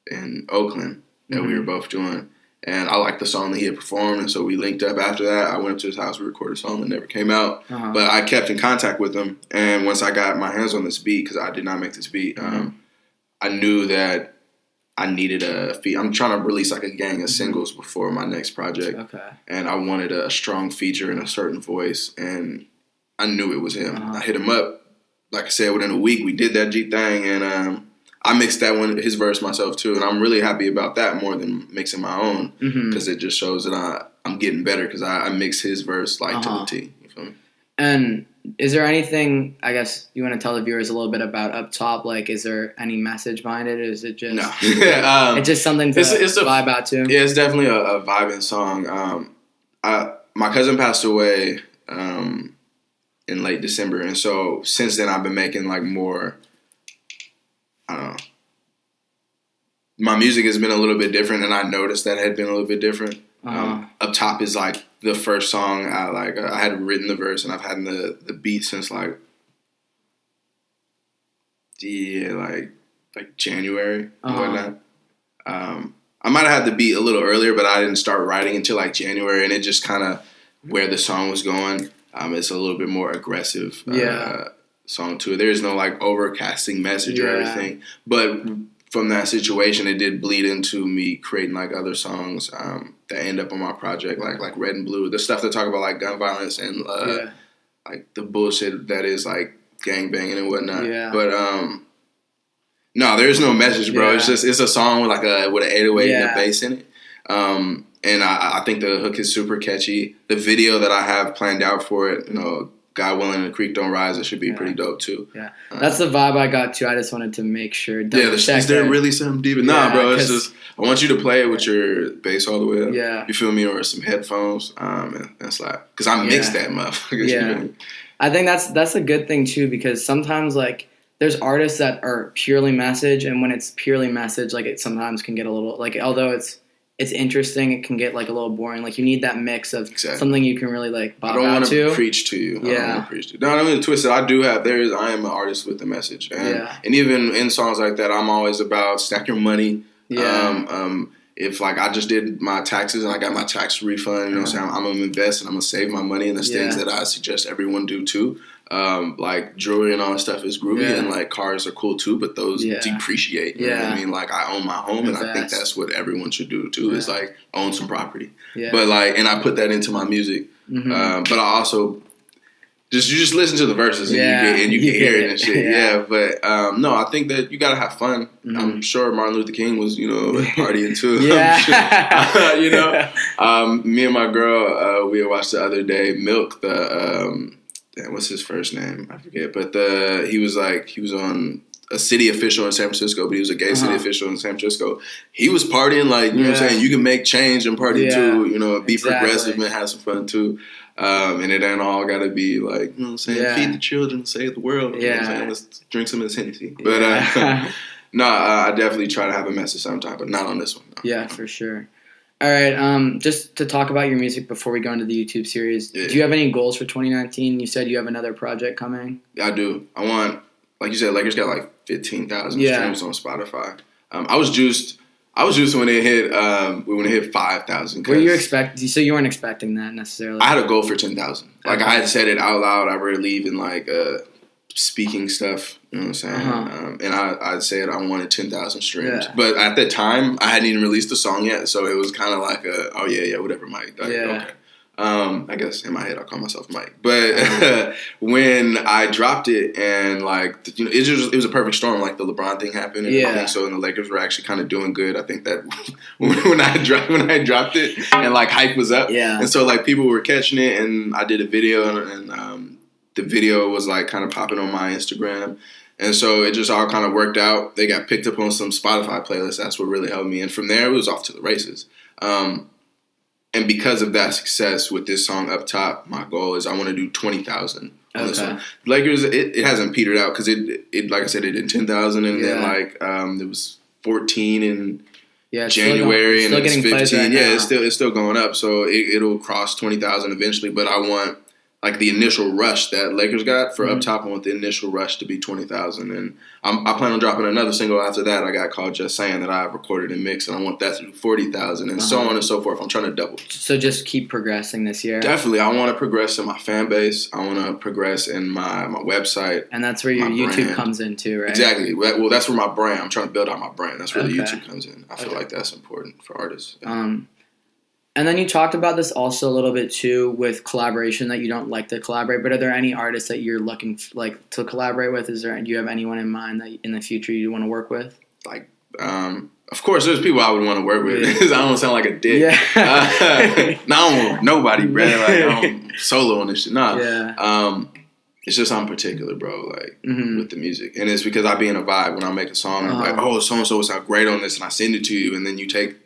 in Oakland that we were both doing, and I liked the song that he had performed, and so we linked up after that. I went up to his house, we recorded a song that never came out, but I kept in contact with him, and once I got my hands on this beat, because I did not make this beat, I knew that I needed a feat. I'm trying to release a gang of singles before my next project. Okay. And I wanted a strong feature and a certain voice, and I knew it was him. I hit him up, like I said, within a week. We did that G thing, and I mixed that one, his verse myself too, and I'm really happy about that more than mixing my own because it just shows that I'm getting better because I mix his verse to the T. You feel me? And is there anything, I guess, you want to tell the viewers a little bit about Up Top? Is there any message behind it? Or is it just... No. It's just something to vibe out to? Yeah, it's definitely a vibing song. My cousin passed away in late December, and so since then I've been making more... I don't know. My music has been a little bit different, and I noticed that it had been a little bit different. Up Top is the first song I had written the verse, and I've had the beat since January and whatnot. I might have had the beat a little earlier, but I didn't start writing until January, and it just kind of where the song was going. It's a little bit more aggressive song to it. There's no overcasting message or everything, but from that situation, it did bleed into me creating other songs that end up on my project, like Red and Blue, the stuff that talk about gun violence and the bullshit that is gang banging and whatnot. Yeah. But no, there's no message, bro. Yeah. It's a song with with an 808 and a bass in it. And I think the hook is super catchy. The video that I have planned out for it, God willing, the creek don't rise, it should be pretty dope too. Yeah, that's the vibe I got too. I just wanted to make sure. Is there really something deep? Nah, bro. It's just I want you to play it with your bass all the way up. Yeah, you feel me, or some headphones. And that's like because I mixed that motherfucker. Yeah, I think that's a good thing too because sometimes like there's artists that are purely message, and when it's purely message, like it sometimes can get a little like although it's interesting, it can get like a little boring. Like you need that mix of something you can really like bop out to. I don't want to preach to you. I don't want to preach to you. No, I don't mean to twist it. I am an artist with a message. And even in songs like that, I'm always about stack your money. Yeah. If like I just did my taxes and I got my tax refund, you know what I'm saying? I'm going to invest and I'm going to save my money. And there's things that I suggest everyone do too. Like jewelry and all that stuff is groovy and like cars are cool too, but those depreciate. You know what I mean? Like I own my home and I think that's what everyone should do too is like own some property. Yeah. But like, and I put that into my music. But I also you just listen to the verses and you can hear it and shit. Yeah. But no, I think that you gotta have fun. I'm sure Martin Luther King was, partying too. Me and my girl, we watched the other day Milk, what's his first name? I forget. But he was on a city official in San Francisco, but he was a gay city official in San Francisco. He was partying like, you know what I'm saying? You can make change and party too, be progressive and have some fun too. And it ain't all got to be like, you know what I'm saying? Feed the children, save the world. You know what I'm saying? Let's drink some of this Hennessy. But no, I definitely try to have a message sometime, but not on this one. No. Yeah, for sure. All right, just to talk about your music before we go into the YouTube series, do you have any goals for 2019? You said you have another project coming. I do. I want, like you said, Lakers got like 15,000 streams on Spotify. I was juiced when it hit 5,000. Were you expecting? So you weren't expecting that necessarily. I had a goal for 10,000. Like I had said it out loud. I believe in like speaking stuff. You know what I'm saying? And I said I wanted 10,000 streams. But at that time, I hadn't even released the song yet, so it was kind of like whatever, Mike. Like, okay. I guess in my head I call myself Mike. But when I dropped it and like it was a perfect storm. Like the LeBron thing happened and everything. So and the Lakers were actually kind of doing good. I think that when I dropped it and like hype was up. Yeah. And so like people were catching it and I did a video and the video was like kind of popping on my Instagram. And so it just all kind of worked out. They got picked up on some Spotify playlists. That's what really helped me. And from there, it was off to the races. And because of that success with this song Up Top, my goal is I want to do 20,000 on this one. Lakers, it hasn't petered out because it like I said, it did 10,000 and then like it was 14 in January and it's 15. It's still going up. So it'll cross 20,000 eventually. But I want like the initial rush that Lakers got for Up Top, I want the initial rush to be 20,000. And I plan on dropping another single after that I got called Just Saying that I recorded and mixed, and I want that to do 40,000 and so on and so forth. I'm trying to double. So just keep progressing this year? Definitely. I want to progress in my fan base. I want to progress in my website. And that's where your YouTube comes in too, right? Exactly. Well, that's where my brand, I'm trying to build out my brand. That's where the YouTube comes in. I feel like that's important for artists. And then you talked about this also a little bit too with collaboration that you don't like to collaborate. But are there any artists that you're looking like to collaborate with? Do you have anyone in mind that in the future you want to work with? Like, of course, there's people I would want to work with. I don't sound like a dick. Yeah. I don't want nobody, bro. Like I'm solo on this shit. Nah. It's just I'm particular, bro. Like with the music, and it's because I be in a vibe when I make a song. I'm like, oh, so and so sound great on this, and I send it to you, and then you take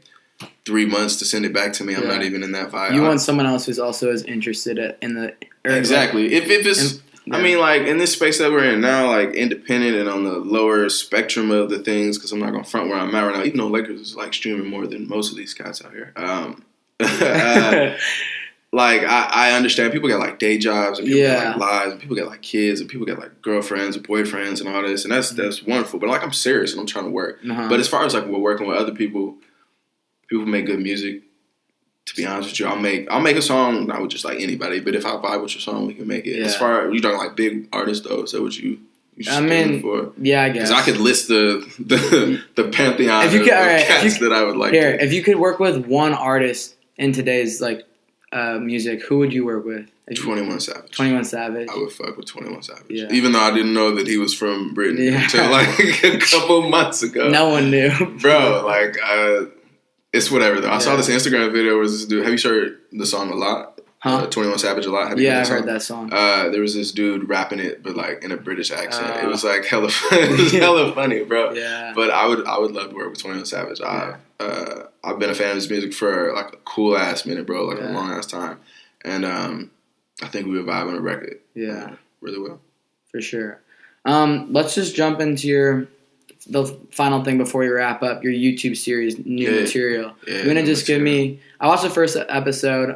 3 months to send it back to me. I'm not even in that vibe. You want someone else who's also as interested in the exactly. If it's I mean, like in this space that we're in now, like independent and on the lower spectrum of the things, because I'm not gonna front where I'm at right now. Even though Lakers is like streaming more than most of these cats out here. Like I understand people got like day jobs and people got like lives and people got like kids and people got like girlfriends and boyfriends and all this, and that's wonderful. But like I'm serious and I'm trying to work. But as far as like we're working with other people. People make good music. To be honest with you, I'll make a song not with just like anybody, but if I vibe with your song, we can make it. As far as you talking like big artists though, is that what you for? Yeah, I guess. Because I could list the pantheon of cats that I would like. Here, if you could work with one artist in today's like music, who would you work with? 21 Savage. 21 Savage. I would fuck with 21 Savage. Yeah. Even though I didn't know that he was from Britain until like a couple months ago. No one knew. Bro, like it's whatever though. I saw this Instagram video where this dude. Have you heard the song A Lot? Huh? 21 Savage a lot. Yeah, I heard that song. There was this dude rapping it, but like in a British accent. It was like hella fun. It was hella funny, bro. Yeah. But I would love to work with 21 Savage. I've been a fan of his music for like a cool ass minute, bro, like a long ass time. And I think we would vibe on a record. Yeah. Really well. For sure. Let's just jump into the final thing before we wrap up, your YouTube series, New Material. You want to just give me, I watched the first episode,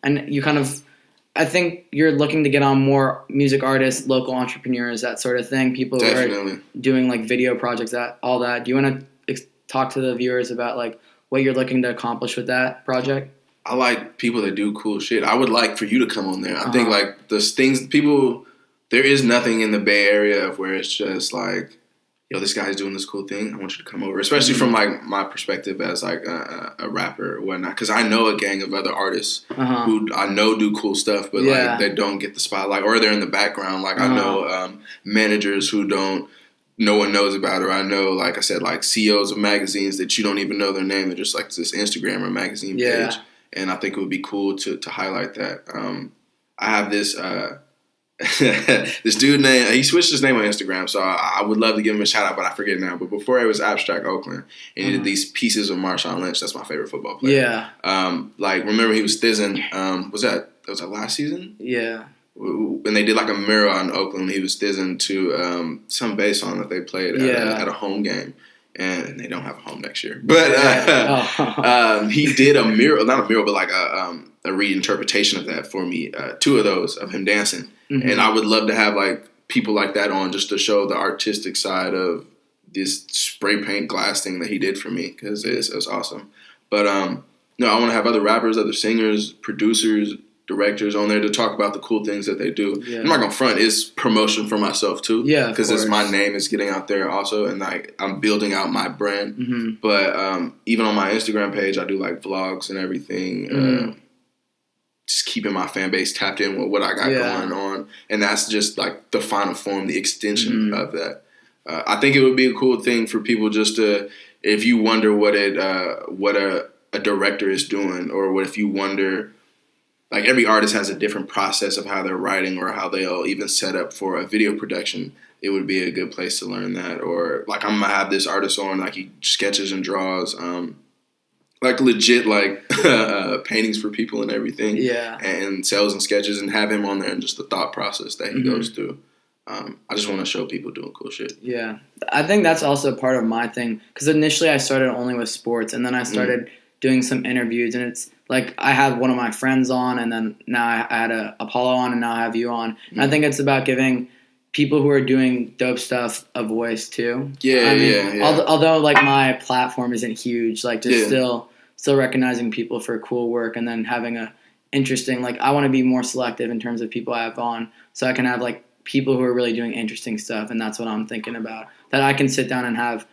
and you kind of, I think you're looking to get on more music artists, local entrepreneurs, that sort of thing. People who are doing like video projects, all that. Do you want to talk to the viewers about like what you're looking to accomplish with that project? I like people that do cool shit. I would like for you to come on there. I think like those things, people, there is nothing in the Bay Area of where it's just like, yo, this guy's doing this cool thing. I want you to come over, especially from like my perspective as like a rapper or whatnot. Because I know a gang of other artists who I know do cool stuff, but like they don't get the spotlight or they're in the background. Like I know managers who no one knows about, or I know, like I said, like CEOs of magazines that you don't even know their name. They're just like this Instagram or magazine page. And I think it would be cool to highlight that. I have this this dude named, he switched his name on Instagram, so I would love to give him a shout out, but I forget now. But before it was Abstract Oakland, and he did these pieces of Marshawn Lynch. That's my favorite football player. Like remember he was thizzing. Was that last season? Yeah. And they did like a mural in Oakland when he was thizzing to some bass song that they played at a home game. And they don't have a home next year. But he did a mural, not a mural, but like a reinterpretation of that for me. 2 of those of him dancing. And I would love to have like people like that on just to show the artistic side of this spray paint glass thing that he did for me, because it's awesome. But no, I want to have other rappers, other singers, producers, directors on there to talk about the cool things that they do. I'm not gonna front, it's promotion for myself too. Because it's my name is getting out there also, and like I'm building out my brand. But even on my Instagram page, I do like vlogs and everything. Just keeping my fan base tapped in with what I got going on, and that's just like the final form, the extension of that. I think it would be a cool thing for people just to, if you wonder what a director is doing, or what if you wonder. Like every artist has a different process of how they're writing or how they'll even set up for a video production. It would be a good place to learn that. Or like I'm gonna have this artist on, like he sketches and draws, like legit like paintings for people and everything. And sells and sketches, and have him on there and just the thought process that he goes through. I just want to show people doing cool shit. Yeah, I think that's also part of my thing, because initially I started only with sports, and then I started doing some interviews, and it's like I had one of my friends on, and then now I had Apollo on, and now I have you on. And I think it's about giving people who are doing dope stuff a voice too. Although like my platform isn't huge, like just still recognizing people for cool work, and then having a interesting, like I want to be more selective in terms of people I have on, so I can have like people who are really doing interesting stuff, and that's what I'm thinking about, that I can sit down and have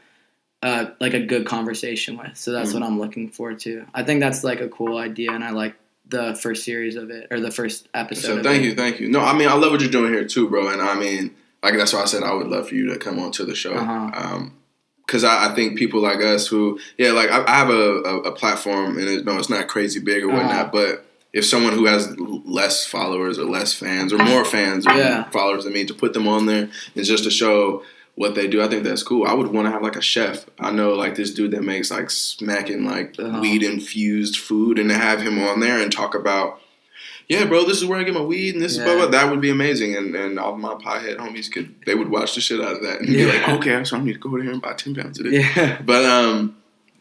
like a good conversation with. So that's what I'm looking for too. I think that's like a cool idea, and I like the first series of it, or the first episode. So thank you. No, I mean I love what you're doing here too, bro. And I mean, like that's why I said I would love for you to come on to the show. Because I think people like us who, like I have a platform, and it's not crazy big or whatnot, but if someone who has less followers or less fans or more fans or followers than me, to put them on there is just to show what they do, I think that's cool. I would want to have like a chef. I know like this dude that makes like smacking like weed infused food, and to have him on there and talk about, bro, this is where I get my weed, and this is blah, blah. That would be amazing. And all my pothead homies they would watch the shit out of that and be like, okay, so I need to go over here and buy 10 pounds of this. But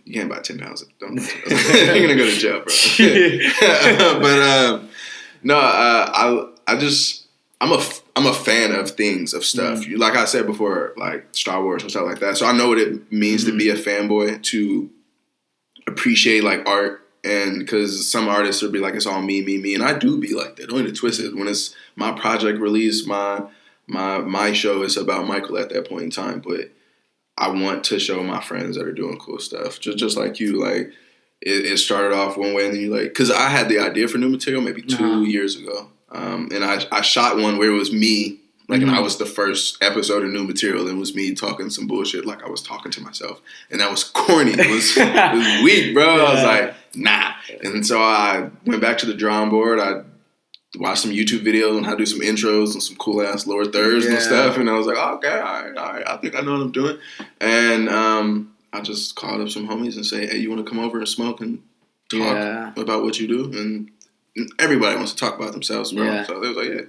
you can't buy 10 pounds. Don't. You're gonna go to jail, bro. But no, I'm a fan of things, of stuff. Like I said before, like Star Wars and stuff like that. So I know what it means to be a fanboy, to appreciate like art. And because some artists will be like, it's all me, and I do be like that. Don't get it twisted. When it's my project release, my show is about Michael at that point in time. But I want to show my friends that are doing cool stuff, just like you. Like it started off one way, and then you like, because I had the idea for New Material maybe 2 years ago. And I shot one where it was me, like, and I was the first episode of New Material, and it was me talking some bullshit like I was talking to myself, and that was corny. It was weak, bro. I was like, nah. And so I went back to the drawing board. I watched some YouTube videos on how to do some intros and some cool ass lower thirds and stuff. And I was like, oh, okay, all right, I think I know what I'm doing. And I just called up some homies and say, hey, you want to come over and smoke and talk about what you do? And everybody wants to talk about themselves, bro. Yeah. So they was like, yeah.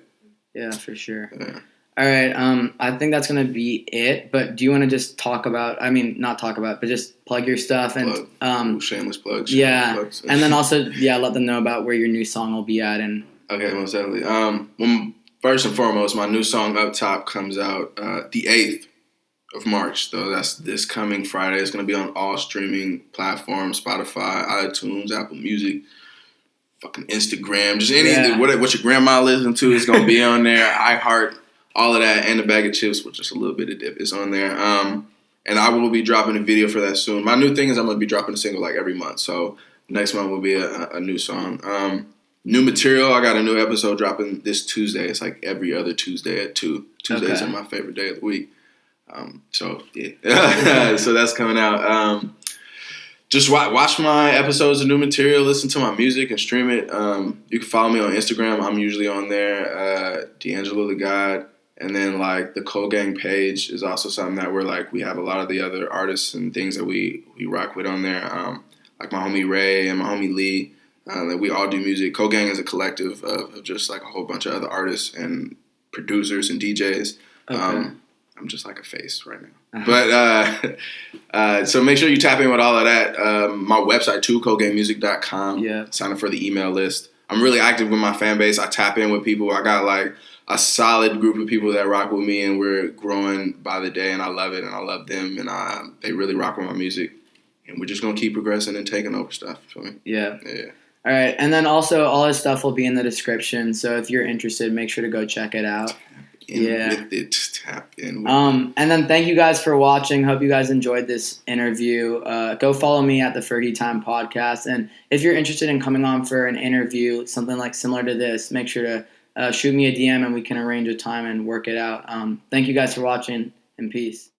Yeah, for sure. Yeah. All right. I think that's going to be it. But do you want to just talk about, not talk about, but just plug your stuff and shameless plugs. Plugs. And then also, let them know about where your new song will be at. And okay, most definitely. Well, first and foremost, my new song Up Top comes out the 8th of March. So that's this coming Friday. It's going to be on all streaming platforms, Spotify, iTunes, Apple Music, fucking Instagram, just anything, what your grandma listens to is going to be on there. iHeart, all of that, and a bag of chips with just a little bit of dip is on there. And I will be dropping a video for that soon. My new thing is I'm going to be dropping a single like every month. So next month will be a new song. New material, I got a new episode dropping this Tuesday. It's like every other Tuesday at 2. Tuesdays are my favorite day of the week. So that's coming out. Just watch my episodes of new material, listen to my music, and stream it. You can follow me on Instagram. I'm usually on there, DeAngelo the God. And then, like, the Cole Gang page is also something that we have a lot of the other artists and things that we rock with on there. Like my homie Ray and my homie Lee. That we all do music. Cole Gang is a collective of just, like, a whole bunch of other artists and producers and DJs. Okay. I'm just like a face right now. But so make sure you tap in with all of that. My website too, colegangmusic.com. Yeah. Sign up for the email list. I'm really active with my fan base. I tap in with people. I got like a solid group of people that rock with me, and we're growing by the day, and I love it, and I love them, and they really rock with my music. And we're just going to keep progressing and taking over stuff. Feel me? Yeah. Yeah. All right. And then also all his stuff will be in the description. So if you're interested, make sure to go check it out. Tap in. And then thank you guys for watching. Hope you guys enjoyed this interview. Go follow me at the Fergie Time Podcast. And if you're interested in coming on for an interview, something like similar to this, make sure to shoot me a DM and we can arrange a time and work it out. Thank you guys for watching, and peace.